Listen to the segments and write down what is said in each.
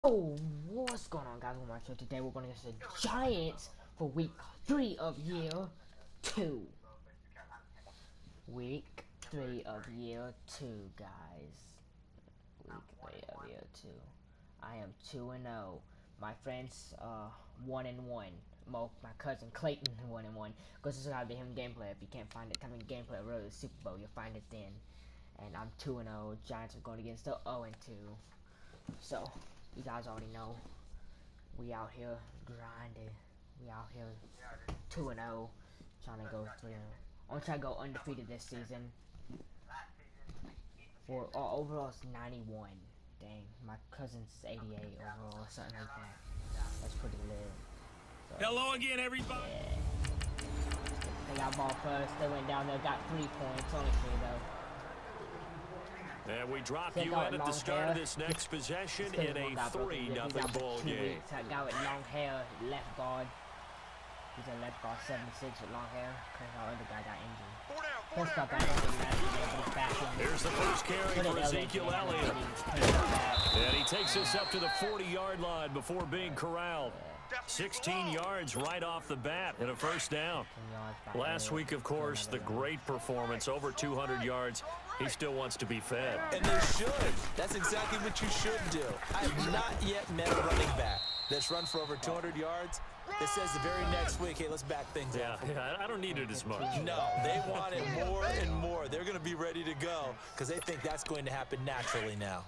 Oh, what's going on, guys? On my show today, we're going against the Giants for week 3 of year 2. Week 3 of year 2, guys. Week 3 of year 2. I am 2-0. My friends 1-1. My cousin Clayton 1-1. Because this is how they him gameplay. If you can't find it, come in gameplay road the Super Bowl, you'll find it then. And I'm 2-0. Giants are going against the 0-2. So you guys already know, we out here grinding. We out here 2-0, trying to go 3-0. I'm gonna try to go undefeated this season. For overall, it's 91. Dang, my cousin's 88 overall, something like that. That's pretty lit. So, hello again, everybody. Yeah. They got ball first. They went down there, got 3 points. Only 3 though. And we drop you in at the start of this next possession in a 3-0 ball game. A guy with long hair, left guard. He's a left guard, 76 with long hair. Because our other guy got injured. First up, got injured last year, but he's back in. Here's the first carry for Ezekiel Elliott. And he takes us up to the 40-yard line before being corralled. 16 yards right off the bat and a first down. Last week, of course, the great performance, over 200 yards. He still wants to be fed. And they should. That's exactly what you should do. I have not yet met a running back that's run for over 200 yards that says the very next week, hey, let's back things up. Yeah, I don't need it as much. No, they want it more and more. They're going to be ready to go because they think that's going to happen naturally now.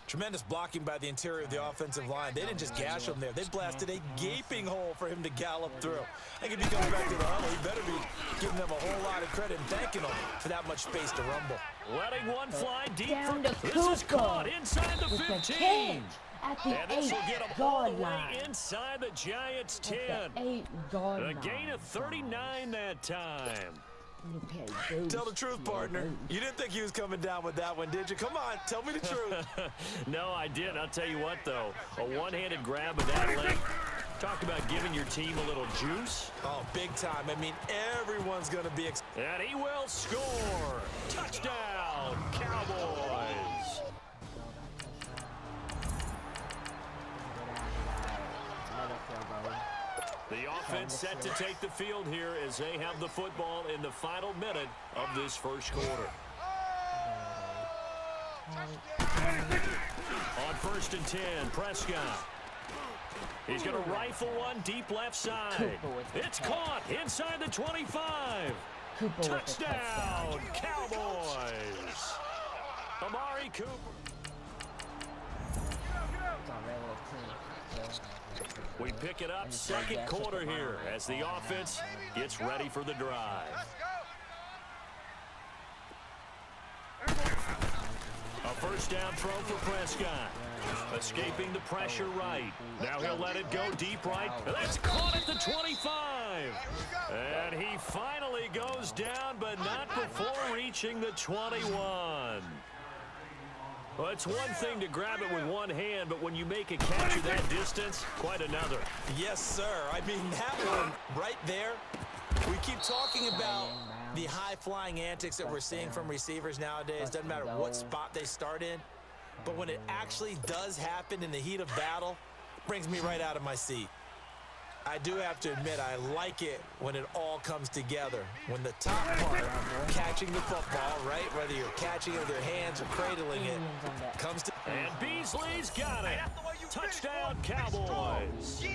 Tremendous blocking by the interior of the offensive line. They didn't just gash him there. They blasted a gaping hole for him to gallop through. I think if he comes back to the huddle, he better be giving them a whole lot of credit and thanking them for that much space to rumble. Letting one fly deep. This is caught inside the 15. At the and this will get him all the way inside the Giants' 10. A gain of 39 that time. Tell the truth, partner. You didn't think he was coming down with that one, did you? Come on, tell me the truth. No, I didn't. I'll tell you what, though. A one-handed grab of that leg. Talk about giving your team a little juice. Oh, big time. I mean, everyone's going to be... And he will score. Touchdown, Cowboys. The offense set to take the field here as they have the football in the final minute of this first quarter. On 1st and 10, Prescott. He's going to rifle one deep left side. It's caught inside the 25. Touchdown, Cowboys. Amari Cooper. We pick it up second quarter here as the offense gets ready for the drive. A first down throw for Prescott. Escaping the pressure right. Now he'll let it go deep right. That's caught at the 25. And he finally goes down, but not before reaching the 21. Well, it's one thing to grab it with one hand, but when you make a catch at that distance, quite another. Yes, sir. I mean, that one right there, we keep talking about the high-flying antics that we're seeing from receivers nowadays. Doesn't matter what spot they start in, but when it actually does happen in the heat of battle, brings me right out of my seat. I do have to admit, I like it when it all comes together. When the top part, catching the football, right, whether you're catching it with your hands or cradling it, comes to... And Beasley's got it. Touchdown, Cowboys.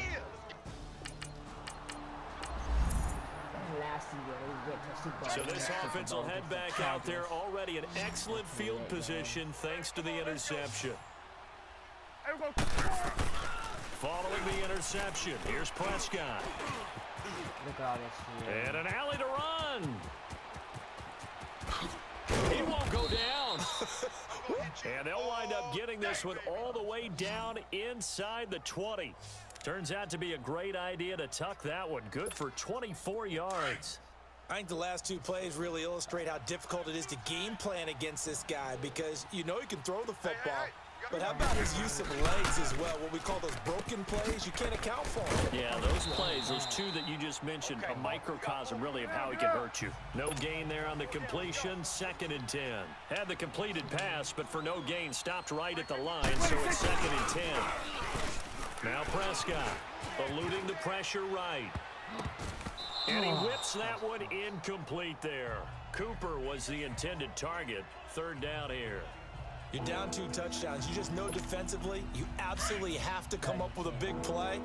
So this offense will head back out there, already in excellent field position thanks to the interception. Following the interception, here's Prescott. And an alley to run. He won't go down. And they'll wind up getting this one all the way down inside the 20. Turns out to be a great idea to tuck that one. Good for 24 yards. I think the last 2 plays really illustrate how difficult it is to game plan against this guy because you know he can throw the football. But how about his use of legs as well? What we call those broken plays, you can't account for them. Yeah, those plays, those two that you just mentioned, a microcosm really of how he can hurt you. No gain there on the completion, 2nd and 10. Had the completed pass, but for no gain, stopped right at the line, so it's 2nd and 10. Now Prescott, eluding the pressure right. And he whips that one incomplete there. Cooper was the intended target. 3rd down here. You're down 2 touchdowns. You just know defensively you absolutely have to come up with a big play.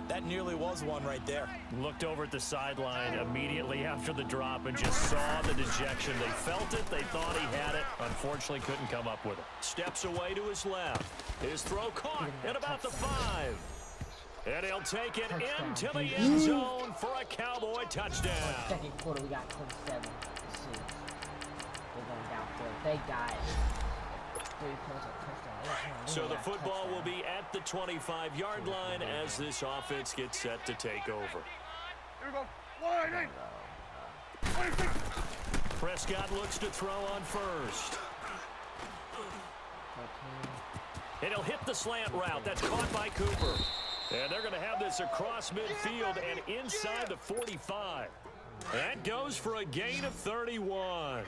That nearly was one right there. Looked over at the sideline immediately after the drop and just saw the dejection. They felt it. They thought he had it. Unfortunately, couldn't come up with it. Steps away to his left. His throw caught at about the 5. And he'll take it into the end zone for a Cowboy touchdown. 2nd quarter, we got 27. We're going down for a big guy. 3 points of touchdown. So the football will be at the 25-yard line as this offense gets set to take over. Here we go. Wide eight. Prescott looks to throw on first. And he'll hit the slant route. That's caught by Cooper. And they're going to have this across midfield and inside the 45. That goes for a gain of 31.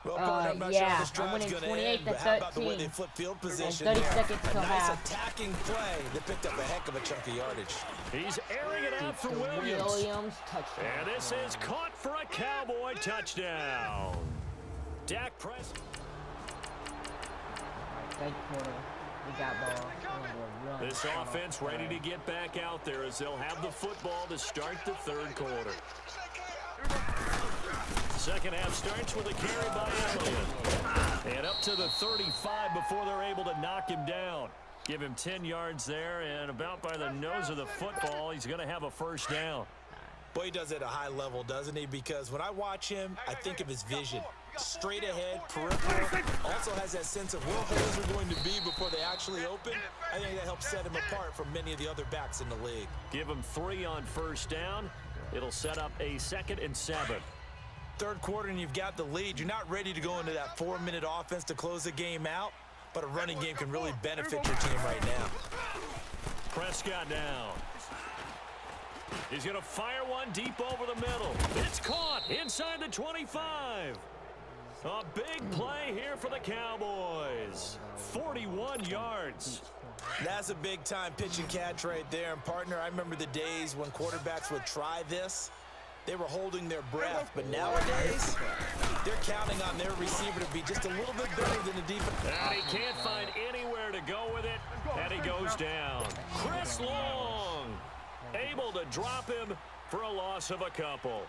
Well, partner, I'm not sure how this drive's going to end, but how about the way they flip field position? 30 seconds A till nice half. attacking play that picked up a heck of a chunk of yardage. He's airing it out for Williams. Touchdown. And this is caught for a Cowboy touchdown. Dak Prescott. 3rd quarter, we got ball. Run. This offense ready to get back out there as they'll have the football to start the 3rd quarter. 2nd half starts with a carry by Elliott. And up to the 35 before they're able to knock him down. Give him 10 yards there, and about by the nose of the football, he's going to have a 1st down. Boy, he does it at a high level, doesn't he? Because when I watch him, I think of his vision. Straight ahead, peripheral. Also has that sense of where holes are going to be before they actually open. I think that helps set him apart from many of the other backs in the league. Give him 3 on 1st down. It'll set up a 2nd and 7. 3rd quarter and you've got the lead. You're not ready to go into that 4-minute offense to close the game out, but a running game can really benefit your team right now. Prescott down. He's going to fire one deep over the middle. It's caught inside the 25. A big play here for the Cowboys. 41 yards. That's a big-time pitch and catch right there. And, partner, I remember the days when quarterbacks would try this. They were holding their breath. But nowadays, they're counting on their receiver to be just a little bit better than the defense. And he can't find anywhere to go with it. And he goes down. Chris Long able to drop him for a loss of a couple.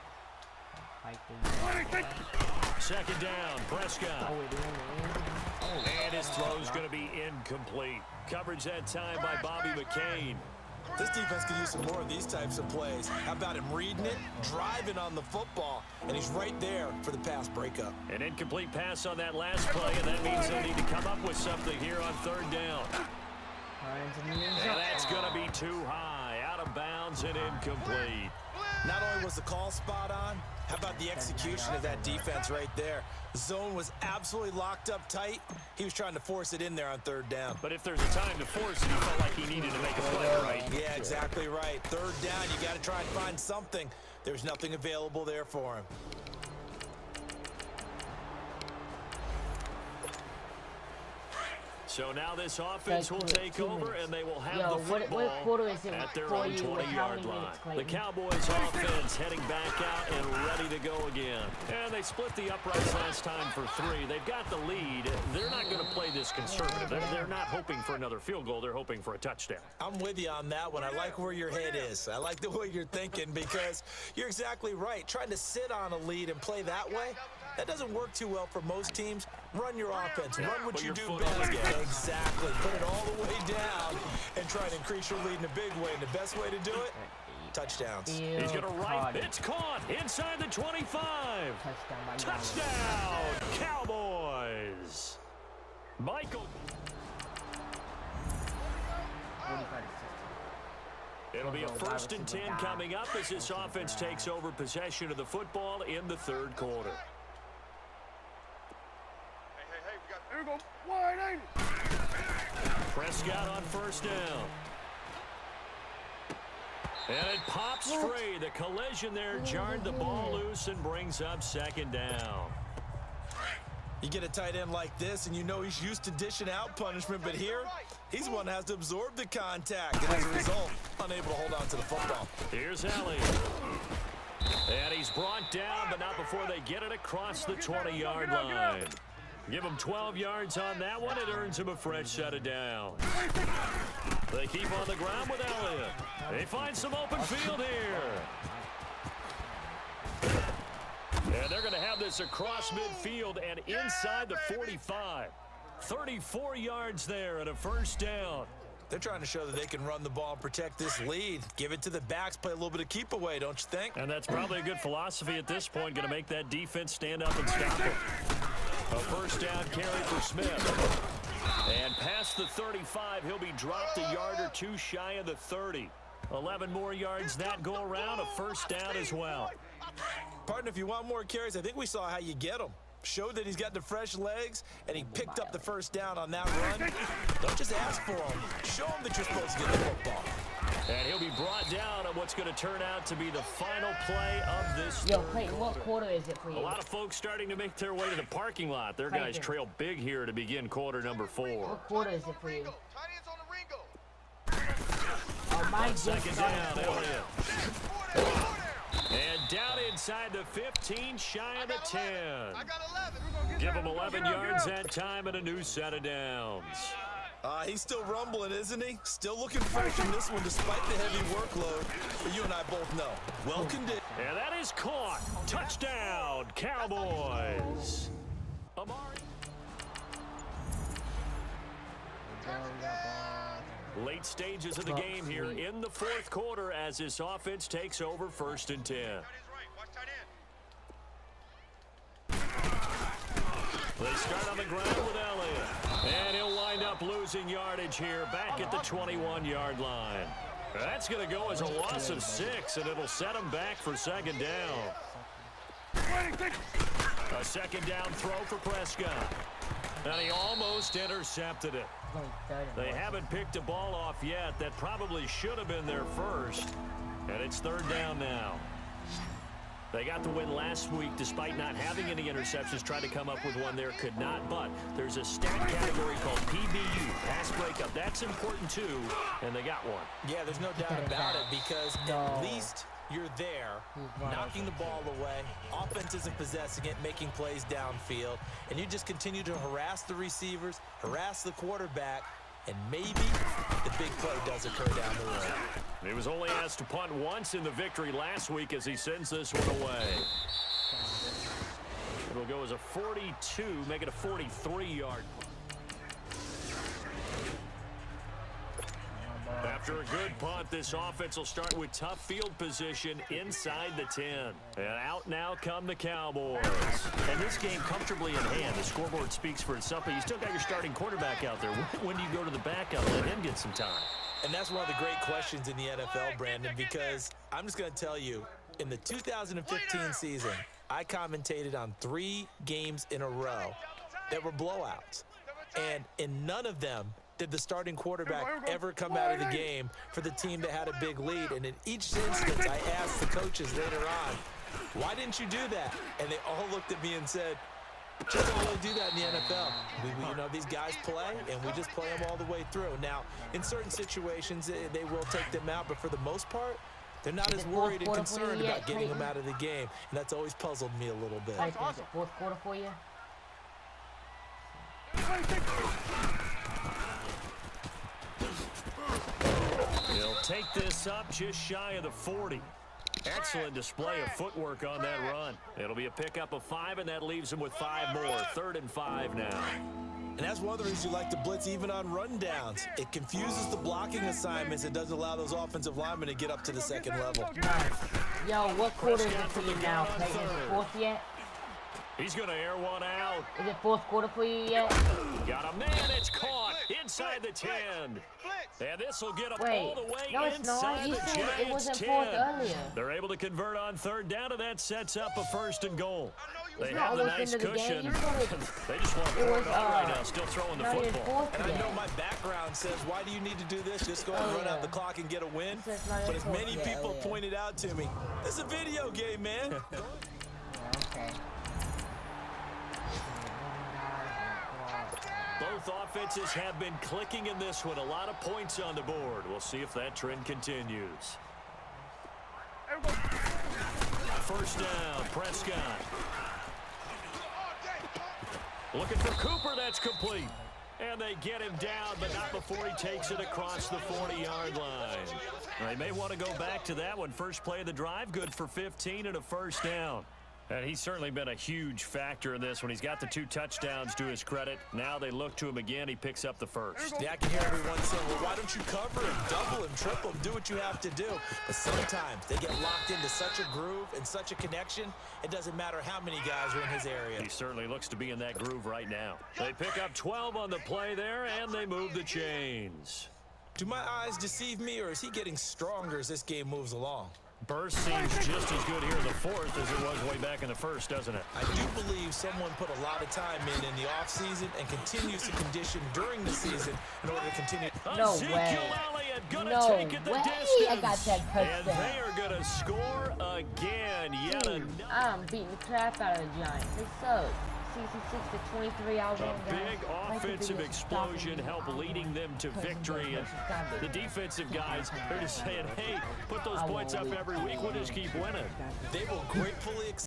2nd down, Prescott. And his throw's going to be incomplete. Coverage that time by Bobby McCain. This defense could use some more of these types of plays. How about him reading it, driving on the football, and he's right there for the pass breakup. An incomplete pass on that last play, and that means they need to come up with something here on 3rd down. And that's going to be too high, out of bounds and incomplete. Not only was the call spot on, how about the execution of that defense right there? The zone was absolutely locked up tight. He was trying to force it in there on 3rd down. But if there's a time to force it, he felt like he needed to make a play, right? Yeah, exactly right. 3rd down, you got to try and find something. There's nothing available there for him. So now this offense will take over, and they will have the football what quarter is it at their for own you? 20-yard line. The Cowboys offense heading back out and ready to go again. And they split the uprights last time for 3. They've got the lead. They're not going to play this conservative. They're not hoping for another field goal. They're hoping for a touchdown. I'm with you on that one. I like where your head is. I like the way you're thinking because you're exactly right. Trying to sit on a lead and play that way, that doesn't work too well for most teams. Run your offense. Run what you do best. Exactly. Put it all the way down and try and increase your lead in a big way. And the best way to do it, touchdowns. He's going to right. It's caught inside the 25. Touchdown, Cowboys. Michael. It'll be a 1st and 10 coming up as this offense takes over possession of the football in the 3rd quarter. Prescott on first down. And it pops free. The collision there jarred the ball loose and brings up second down. You get a tight end like this, and you know he's used to dishing out punishment, but here, he's the one that has to absorb the contact, and as a result, unable to hold on to the football. Here's Elliott. And he's brought down, but not before they get it across the 20-yard line. Give him 12 yards on that one. It earns him a fresh set of downs. They keep on the ground with Elliott. They find some open field here. And they're going to have this across midfield and inside the 45. 34 yards there and a first down. They're trying to show that they can run the ball and protect this lead. Give it to the backs, play a little bit of keep away, don't you think? And that's probably a good philosophy at this point, going to make that defense stand up and stop it. A first down carry for Smith. And past the 35, he'll be dropped a yard or two shy of the 30. 11 more yards that go around, a first down as well. Partner, if you want more carries, I think we saw how you get them. Showed that he's got the fresh legs, and he picked up the first down on that run. Don't just ask for them. Show him that you're supposed to get the football. And he'll be brought down on what's going to turn out to be the final play of this Yo, Clayton, what quarter is it for you? A lot of folks starting to make their way to the parking lot. Their guys trail big here to begin quarter number 4. What quarter is it for you? Oh, my second down, Elliott. And down inside the 15, shy of the 10. Give him 11 yards that time and a new set of downs. He's still rumbling, isn't he? Still looking fresh in this one despite the heavy workload. But you and I both know. Well conditioned. And that is caught. Touchdown, Cowboys. Amari. Late stages of the game here in the fourth quarter as this offense takes over 1st and 10. They start on the ground with Elliott. And he'll wind up losing yardage here back at the 21-yard line. That's going to go as a loss of 6, and it'll set him back for second down. A second down throw for Prescott. And he almost intercepted it. They haven't picked a ball off yet. That probably should have been their first. And it's 3rd down now. They got the win last week despite not having any interceptions. Tried to come up with one there, could not. But there's a stat category called PBU, pass breakup. That's important too, and they got one. Yeah, there's no doubt about it because at least you're there, knocking the ball away. Offense isn't possessing it, making plays downfield. And you just continue to harass the receivers, harass the quarterback, and maybe the big play does occur down the road. He was only asked to punt once in the victory last week as he sends this one away. It'll go as a 42, make it a 43-yard. After a good punt, this offense will start with tough field position inside the 10. And out now come the Cowboys. And this game comfortably in hand. The scoreboard speaks for itself, but you still got your starting quarterback out there. When do you go to the backup and let him get some time? And that's one of the great questions in the NFL, Brandon, because I'm just going to tell you, in the 2015 season, I commentated on 3 games in a row that were blowouts. And in none of them did the starting quarterback ever come out of the game for the team that had a big lead. And in each instance, I asked the coaches later on, why didn't you do that? And they all looked at me and said, just don't really do that in the NFL. You know, these guys play, and we just play them all the way through. Now, in certain situations, they will take them out, but for the most part, they're not as worried and concerned about getting them out of the game. And that's always puzzled me a little bit. Is it fourth quarter for you? He'll take this up just shy of the 40. Excellent display of footwork on that run. It'll be a pickup of 5, and that leaves him with 5 more. 3rd and 5 now. And that's one of the reasons you like to blitz even on rundowns. It confuses the blocking assignments. It doesn't allow those offensive linemen to get up to the second level. Yo, what quarter is it for you now? Is it fourth yet? He's going to air one out. Is it fourth quarter for you yet? Got a man. It's caught inside the 10. And this will get him all the way no, it's not. inside You the said Giants' it wasn't 10. fourth earlier. They're able to convert on 3rd down, and that sets up a 1st and goal. They not have the almost nice into the game. cushion. They just want to It pour was, it on right now, still throwing the not even football. fourth And I yet. know my background says, why do you need to do this? Just go ahead and run out the clock and get a win. It says not But even as fourth many yet, people yeah. pointed out to me, this is a video game, man. Okay. Both offenses have been clicking in this one. A lot of points on the board. We'll see if that trend continues. First down, Prescott. Looking for Cooper, that's complete. And they get him down, but not before he takes it across the 40-yard line. They may want to go back to that one. First play of the drive, good for 15 and a first down. And he's certainly been a huge factor in this one. He's got the 2 touchdowns to his credit. Now they look to him again. He picks up the first. Yeah, I can hear everyone saying, well, why don't you cover him, double him, triple him, do what you have to do. But sometimes they get locked into such a groove and such a connection, it doesn't matter how many guys are in his area. He certainly looks to be in that groove right now. They pick up 12 on the play there, and they move the chains. Do my eyes deceive me, or is he getting stronger as this game moves along? Burst seems just as good here in the fourth as it was way back in the first, doesn't it? I do believe someone put a lot of time in the offseason and continues to condition during the season in order to continue. No Ezekiel way. Elliott gonna No take it the way. distance. I got that And touchdown. they are going to score again. Yet another. I'm beating the crap out of the Giants. They suck. 66-23. I A won, guys. big offensive explosion helped leading them to victory. And the defensive guys, they're just saying, hey, put those points up every week. We'll just keep winning. They will gratefully accept